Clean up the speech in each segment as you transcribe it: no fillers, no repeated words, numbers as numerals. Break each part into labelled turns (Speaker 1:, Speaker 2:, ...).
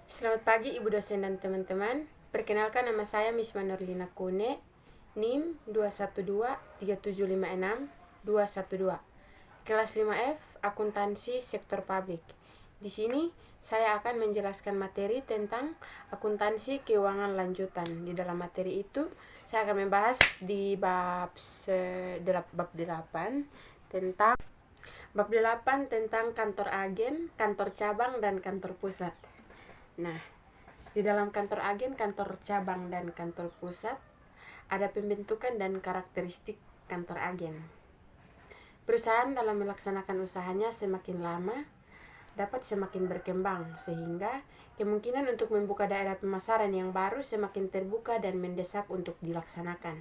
Speaker 1: Selamat pagi Ibu dosen dan teman-teman. Perkenalkan, nama saya Misma Nurlina Kune, NIM 212-3756-212. Kelas 5F, Akuntansi Sektor Publik. Di sini saya akan menjelaskan materi tentang akuntansi keuangan lanjutan. Di dalam materi itu saya akan membahas di bab 8 tentang kantor agen, kantor cabang, dan kantor pusat. Nah, di dalam kantor agen, kantor cabang, dan kantor pusat ada pembentukan dan karakteristik kantor agen. Perusahaan dalam melaksanakan usahanya semakin lama dapat semakin berkembang, sehingga kemungkinan untuk membuka daerah pemasaran yang baru semakin terbuka dan mendesak untuk dilaksanakan.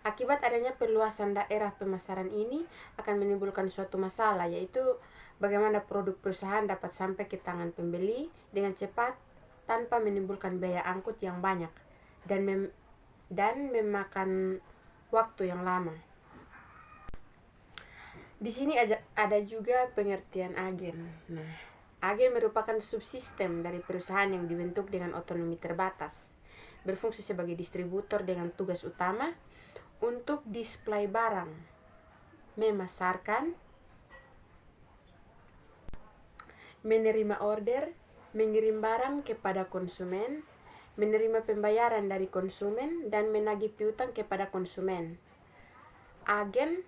Speaker 1: Akibat adanya perluasan daerah pemasaran ini akan menimbulkan suatu masalah, yaitu bagaimana produk perusahaan dapat sampai ke tangan pembeli dengan cepat tanpa menimbulkan biaya angkut yang banyak dan memakan waktu yang lama. Di sini ada juga pengertian agen. Nah, agen merupakan subsistem dari perusahaan yang dibentuk dengan otonomi terbatas, berfungsi sebagai distributor dengan tugas utama untuk display barang, memasarkan, menerima order, mengirim barang kepada konsumen, menerima pembayaran dari konsumen, dan menagih piutang kepada konsumen. Agen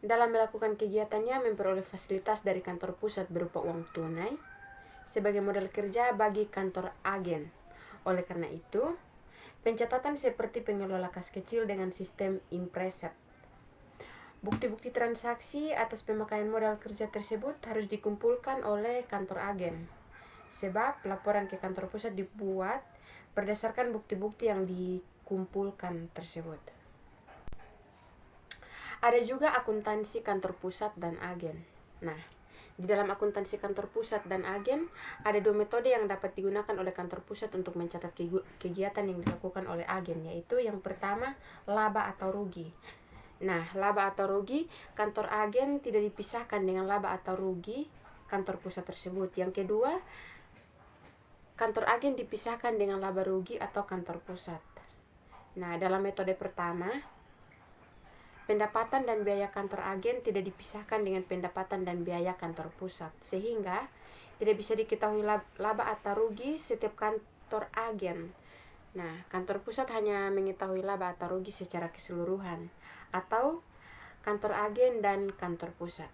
Speaker 1: dalam melakukan kegiatannya memperoleh fasilitas dari kantor pusat berupa uang tunai sebagai modal kerja bagi kantor agen. Oleh karena itu, pencatatan seperti pengelola kas kecil dengan sistem impreset. Bukti-bukti transaksi atas pemakaian modal kerja tersebut harus dikumpulkan oleh kantor agen, sebab laporan ke kantor pusat dibuat berdasarkan bukti-bukti yang dikumpulkan tersebut. Ada juga akuntansi kantor pusat dan agen. Nah, di dalam akuntansi kantor pusat dan agen ada dua metode yang dapat digunakan oleh kantor pusat untuk mencatat kegiatan yang dilakukan oleh agen, yaitu yang pertama, laba atau rugi. Nah, laba atau rugi kantor agen tidak dipisahkan dengan laba atau rugi kantor pusat tersebut. Yang kedua, kantor agen dipisahkan dengan laba rugi atau kantor pusat. Nah, dalam metode pertama, pendapatan dan biaya kantor agen tidak dipisahkan dengan pendapatan dan biaya kantor pusat, sehingga tidak bisa diketahui laba atau rugi setiap kantor agen. Nah, kantor pusat hanya mengetahui laba atau rugi secara keseluruhan, atau kantor agen dan kantor pusat.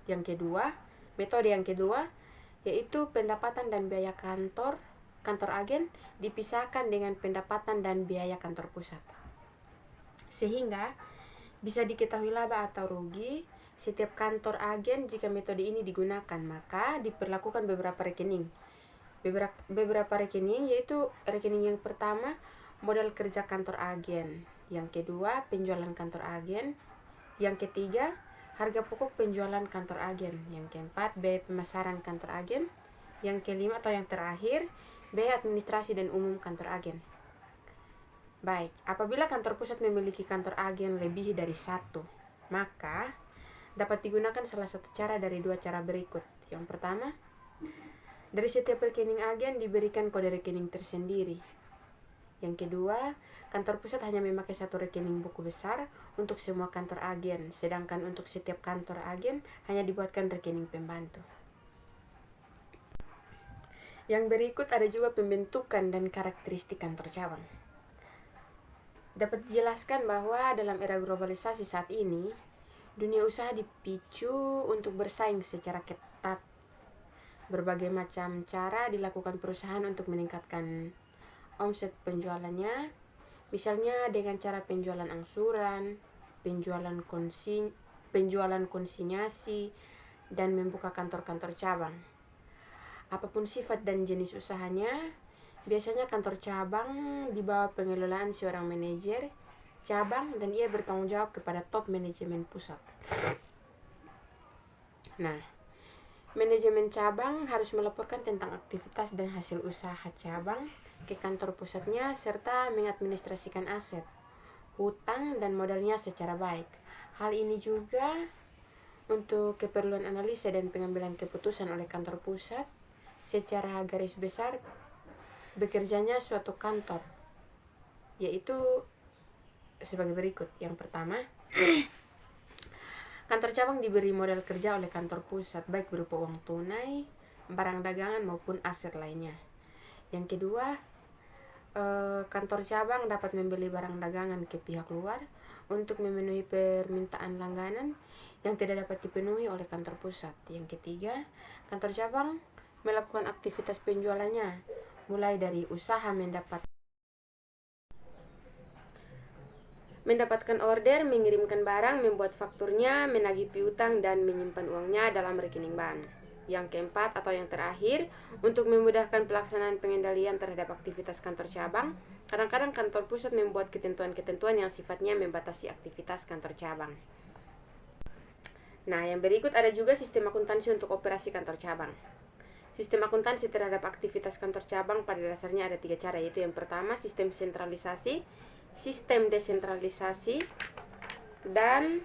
Speaker 1: Yang kedua, metode yang kedua, yaitu pendapatan dan biaya kantor agen dipisahkan dengan pendapatan dan biaya kantor pusat, sehingga bisa diketahui laba atau rugi setiap kantor agen. Jika metode ini digunakan, maka diperlakukan beberapa rekening. Beberapa rekening, yaitu rekening yang pertama, modal kerja kantor agen. Yang kedua, penjualan kantor agen. Yang ketiga, harga pokok penjualan kantor agen. Yang keempat, biaya pemasaran kantor agen. Yang kelima atau yang terakhir, biaya administrasi dan umum kantor agen. Baik, apabila kantor pusat memiliki kantor agen lebih dari satu, maka dapat digunakan salah satu cara dari dua cara berikut. Yang pertama, dari setiap rekening agen diberikan kode rekening tersendiri. Yang kedua, kantor pusat hanya memakai satu rekening buku besar untuk semua kantor agen, sedangkan untuk setiap kantor agen hanya dibuatkan rekening pembantu. Yang berikut ada juga pembentukan dan karakteristik kantor cabang. Dapat dijelaskan bahwa dalam era globalisasi saat ini, dunia usaha dipicu untuk bersaing secara ketat. Berbagai macam cara dilakukan perusahaan untuk meningkatkan omset penjualannya, misalnya dengan cara penjualan angsuran, penjualan konsinyasi, dan membuka kantor-kantor cabang. Apapun sifat dan jenis usahanya, biasanya kantor cabang di bawah pengelolaan seorang manajer cabang dan ia bertanggung jawab kepada top manajemen pusat. Nah, manajemen cabang harus melaporkan tentang aktivitas dan hasil usaha cabang ke kantor pusatnya serta mengadministrasikan aset, hutang, dan modalnya secara baik. Hal ini juga untuk keperluan analisa dan pengambilan keputusan oleh kantor pusat secara garis besar bekerjanya suatu kantor, yaitu sebagai berikut. Yang pertama, kantor cabang diberi modal kerja oleh kantor pusat, baik berupa uang tunai, barang dagangan maupun aset lainnya. Yang kedua, kantor cabang dapat membeli barang dagangan ke pihak luar untuk memenuhi permintaan langganan yang tidak dapat dipenuhi oleh kantor pusat. Yang ketiga, kantor cabang melakukan aktivitas penjualannya mulai dari usaha mendapatkan order, mengirimkan barang, membuat fakturnya, menagih piutang, dan menyimpan uangnya dalam rekening bank. Yang keempat atau yang terakhir, untuk memudahkan pelaksanaan pengendalian terhadap aktivitas kantor cabang, kadang-kadang kantor pusat membuat ketentuan-ketentuan yang sifatnya membatasi aktivitas kantor cabang. Nah, yang berikut ada juga sistem akuntansi untuk operasi kantor cabang. Sistem akuntansi terhadap aktivitas kantor cabang pada dasarnya ada 3 cara, yaitu yang pertama sistem sentralisasi, sistem desentralisasi, dan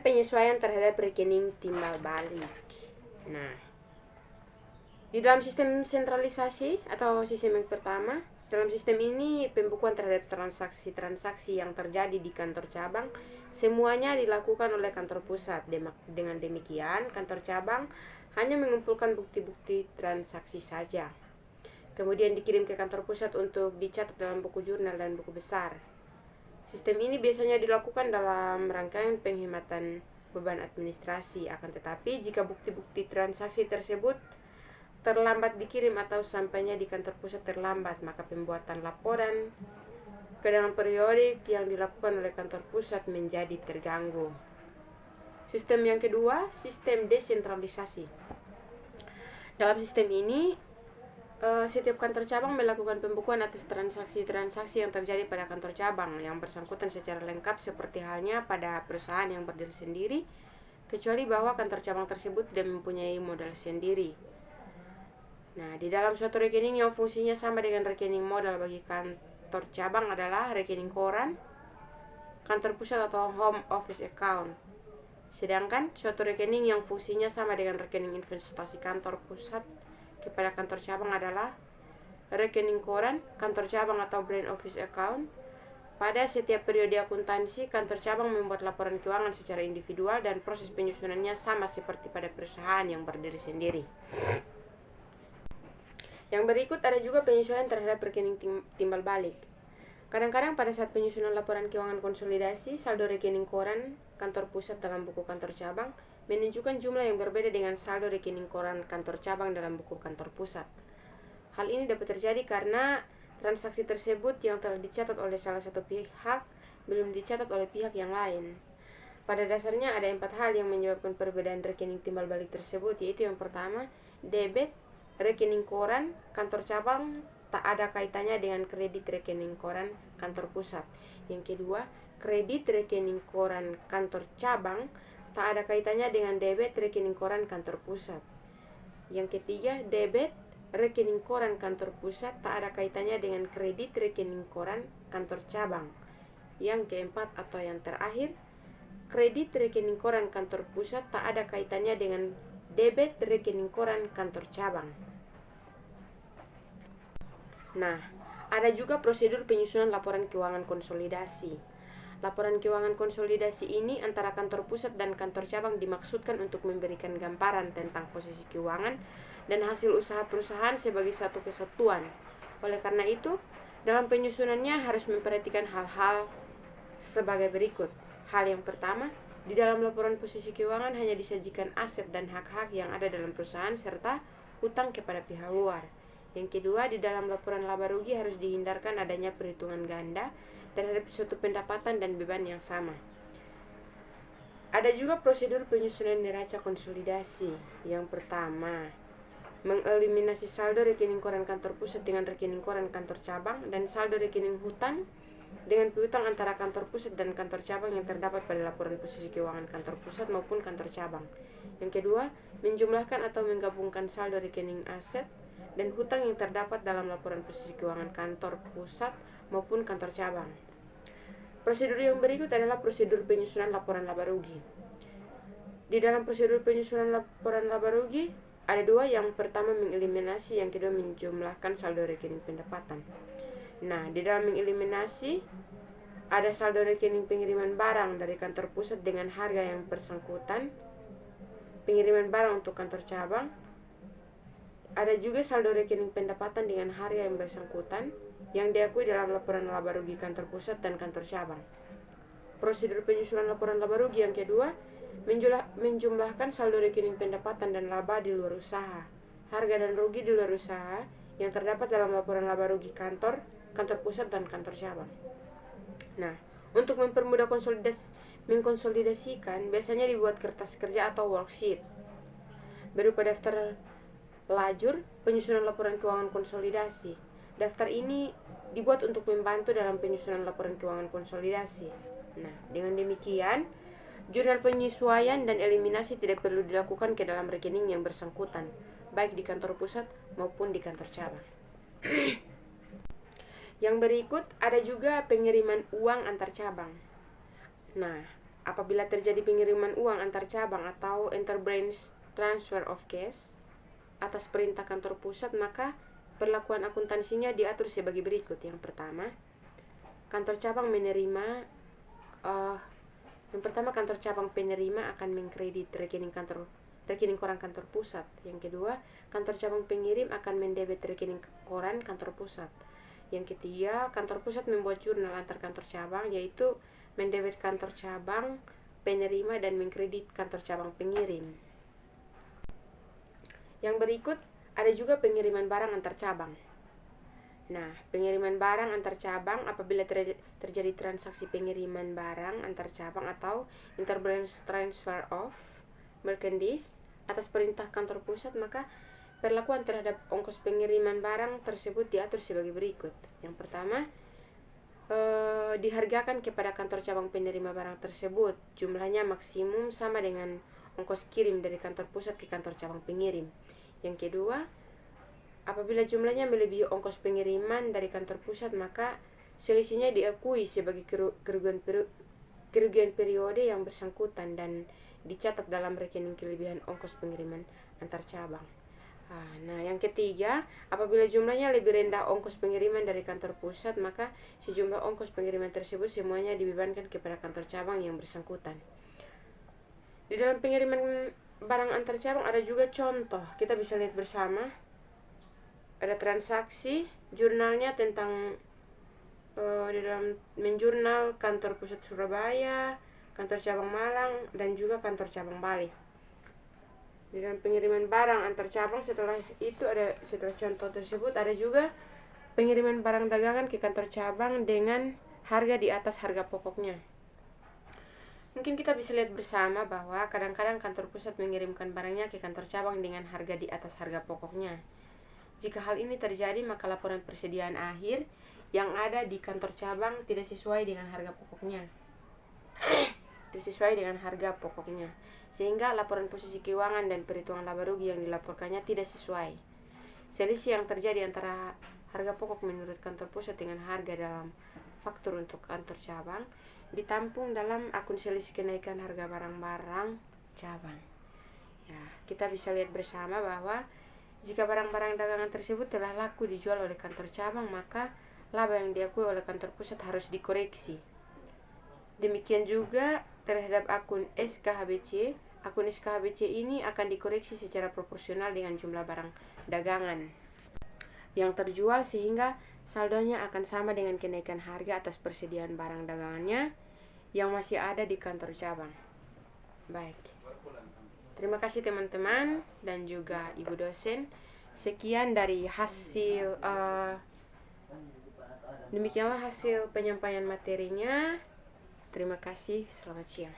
Speaker 1: penyesuaian terhadap rekening timbal balik. Nah, di dalam sistem sentralisasi atau sistem yang pertama, dalam sistem ini pembukuan terhadap transaksi-transaksi yang terjadi di kantor cabang semuanya dilakukan oleh kantor pusat. Dengan demikian, kantor cabang hanya mengumpulkan bukti-bukti transaksi saja, kemudian dikirim ke kantor pusat untuk dicatat dalam buku jurnal dan buku besar. Sistem ini biasanya dilakukan dalam rangkaian penghematan beban administrasi. Akan tetapi, jika bukti-bukti transaksi tersebut terlambat dikirim atau sampainya di kantor pusat terlambat, maka pembuatan laporan keadaan periodik yang dilakukan oleh kantor pusat menjadi terganggu. Sistem yang kedua, sistem desentralisasi. Dalam sistem ini, setiap kantor cabang melakukan pembukuan atas transaksi-transaksi yang terjadi pada kantor cabang yang bersangkutan secara lengkap seperti halnya pada perusahaan yang berdiri sendiri, kecuali bahwa kantor cabang tersebut tidak mempunyai modal sendiri. Nah, di dalam suatu rekening yang fungsinya sama dengan rekening modal bagi kantor cabang adalah rekening koran, kantor pusat atau home office account. Sedangkan suatu rekening yang fungsinya sama dengan rekening investasi kantor pusat kepada kantor cabang adalah rekening koran, kantor cabang atau brand office account. Pada setiap periode akuntansi, kantor cabang membuat laporan keuangan secara individual dan proses penyusunannya sama seperti pada perusahaan yang berdiri sendiri. Yang berikut ada juga penyesuaian terhadap rekening timbal balik. Kadang-kadang pada saat penyusunan laporan keuangan konsolidasi, saldo rekening koran kantor pusat dalam buku kantor cabang menunjukkan jumlah yang berbeda dengan saldo rekening koran kantor cabang dalam buku kantor pusat. Hal ini dapat terjadi karena transaksi tersebut yang telah dicatat oleh salah satu pihak belum dicatat oleh pihak yang lain. Pada dasarnya ada 4 hal yang menyebabkan perbedaan rekening timbal balik tersebut, yaitu yang pertama, debit rekening koran kantor cabang tak ada kaitannya dengan kredit rekening koran kantor pusat. Yang kedua, kredit rekening koran kantor cabang tak ada kaitannya dengan debit rekening koran kantor pusat. Yang ketiga, debit rekening koran kantor pusat tak ada kaitannya dengan kredit rekening koran kantor cabang. Yang keempat atau yang terakhir, kredit rekening koran kantor pusat tak ada kaitannya dengan debit rekening koran kantor cabang. Nah, ada juga prosedur penyusunan laporan keuangan konsolidasi. Laporan keuangan konsolidasi ini antara kantor pusat dan kantor cabang dimaksudkan untuk memberikan gambaran tentang posisi keuangan dan hasil usaha perusahaan sebagai satu kesatuan. Oleh karena itu, dalam penyusunannya harus memperhatikan hal-hal sebagai berikut. Hal yang pertama, di dalam laporan posisi keuangan hanya disajikan aset dan hak-hak yang ada dalam perusahaan serta hutang kepada pihak luar. Yang kedua, di dalam laporan laba rugi harus dihindarkan adanya perhitungan ganda terhadap suatu pendapatan dan beban yang sama. Ada juga prosedur penyusunan neraca konsolidasi. Yang pertama, mengeliminasi saldo rekening koran kantor pusat dengan rekening koran kantor cabang dan saldo rekening hutang dengan piutang antara kantor pusat dan kantor cabang yang terdapat pada laporan posisi keuangan kantor pusat maupun kantor cabang. Yang kedua, menjumlahkan atau menggabungkan saldo rekening aset dan hutang yang terdapat dalam laporan posisi keuangan kantor pusat maupun kantor cabang. Prosedur yang berikut adalah prosedur penyusunan laporan laba rugi. Di dalam prosedur penyusunan laporan laba rugi ada dua, yang pertama mengeliminasi, yang kedua menjumlahkan saldo rekening pendapatan. Nah, di dalam mengeliminasi ada saldo rekening pengiriman barang dari kantor pusat dengan harga yang bersangkutan, pengiriman barang untuk kantor cabang. Ada juga saldo rekening pendapatan dengan harga yang bersangkutan yang diakui dalam laporan laba rugi kantor pusat dan kantor cabang. Prosedur penyusunan laporan laba rugi yang kedua, menjumlahkan saldo rekening pendapatan dan laba di luar usaha, harga dan rugi di luar usaha yang terdapat dalam laporan laba rugi kantor pusat dan kantor cabang. Nah, untuk mempermudah mengkonsolidasikan, biasanya dibuat kertas kerja atau worksheet berupa daftar lajur penyusunan laporan keuangan konsolidasi. Daftar ini dibuat untuk membantu dalam penyusunan laporan keuangan konsolidasi. Nah, dengan demikian, jurnal penyesuaian dan eliminasi tidak perlu dilakukan ke dalam rekening yang bersangkutan, baik di kantor pusat maupun di kantor cabang. Yang berikut ada juga pengiriman uang antar cabang. Nah, apabila terjadi pengiriman uang antar cabang atau interbranch transfer of cash atas perintah kantor pusat, maka perlakuan akuntansinya diatur sebagai berikut. Yang pertama, kantor cabang penerima akan mengkredit rekening koran kantor pusat. Yang kedua, kantor cabang pengirim akan mendebet rekening koran kantor pusat. Yang ketiga, kantor pusat membuat jurnal antar kantor cabang, yaitu mendebet kantor cabang penerima dan mengkredit kantor cabang pengirim. Yang berikut ada juga pengiriman barang antar cabang. Nah, pengiriman barang antar cabang apabila terjadi transaksi pengiriman barang antar cabang atau interbranch transfer of merchandise atas perintah kantor pusat, maka perlakuan terhadap ongkos pengiriman barang tersebut diatur sebagai berikut. Yang pertama, dihargakan kepada kantor cabang penerima barang tersebut jumlahnya maksimum sama dengan ongkos kirim dari kantor pusat ke kantor cabang pengirim. Yang kedua, apabila jumlahnya melebihi ongkos pengiriman dari kantor pusat, maka selisihnya diakui sebagai kerugian periode yang bersangkutan dan dicatat dalam rekening kelebihan ongkos pengiriman antar cabang. Nah, yang ketiga, apabila jumlahnya lebih rendah ongkos pengiriman dari kantor pusat, maka sejumlah ongkos pengiriman tersebut semuanya dibebankan kepada kantor cabang yang bersangkutan. Di dalam pengiriman barang antar cabang ada juga contoh, kita bisa lihat bersama. Ada transaksi, jurnalnya tentang di dalam menjurnal kantor pusat Surabaya, kantor cabang Malang, dan juga kantor cabang Bali. Di dalam pengiriman barang antar cabang, setelah contoh tersebut ada juga pengiriman barang dagangan ke kantor cabang dengan harga di atas harga pokoknya. Mungkin kita bisa lihat bersama bahwa kadang-kadang kantor pusat mengirimkan barangnya ke kantor cabang dengan harga di atas harga pokoknya. Jika hal ini terjadi, maka laporan persediaan akhir yang ada di kantor cabang tidak sesuai dengan harga pokoknya. Sehingga laporan posisi keuangan dan perhitungan laba rugi yang dilaporkannya tidak sesuai. Selisih yang terjadi antara harga pokok menurut kantor pusat dengan harga dalam faktur untuk kantor cabang ditampung dalam akun selisih kenaikan harga barang-barang cabang. Ya, kita bisa lihat bersama bahwa jika barang-barang dagangan tersebut telah laku dijual oleh kantor cabang, maka laba yang diakui oleh kantor pusat harus dikoreksi. Demikian juga terhadap akun SKHBC. Akun SKHBC ini akan dikoreksi secara proporsional dengan jumlah barang dagangan yang terjual, sehingga saldonya akan sama dengan kenaikan harga atas persediaan barang dagangannya yang masih ada di kantor cabang. Baik. Terima kasih teman-teman dan juga ibu dosen. Sekian dari hasil demikianlah hasil penyampaian materinya. Terima kasih, selamat siang.